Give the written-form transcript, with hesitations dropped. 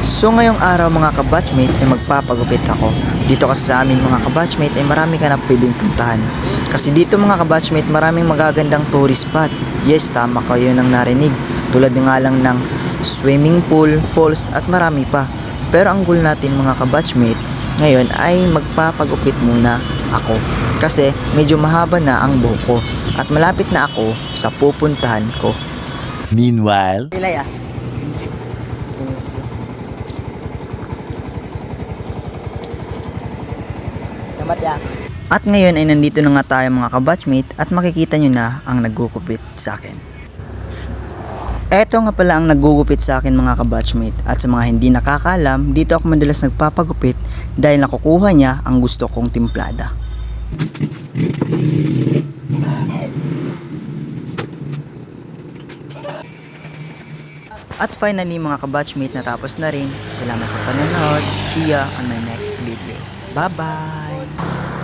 So ngayong araw mga kabatchmate ay magpapagupit ako. Dito kasi sa amin mga kabatchmate ay marami ka na pwedeng puntahan. Kasi dito mga kabatchmate maraming magagandang tourist spot. Yes, tama kayo nang narinig. Tulad nga lang ng swimming pool, falls at marami pa. Pero ang goal natin mga kabatchmate ngayon ay magpapagupit muna ako. Kasi medyo mahaba na ang buhok ko at malapit na ako sa pupuntahan ko. Meanwhile, Pilay ah. At ngayon ay nandito na nga tayo mga kabatchmate at makikita nyo na ang naggugupit sa akin. Eto nga pala ang naggugupit sa akin mga kabatchmate at sa mga hindi nakakaalam, dito ako madalas nagpapagupit dahil nakukuha niya ang gusto kong timplada. At finally mga kabatchmate natapos na rin. Salamat sa panonood. See ya on my next video. Bye bye!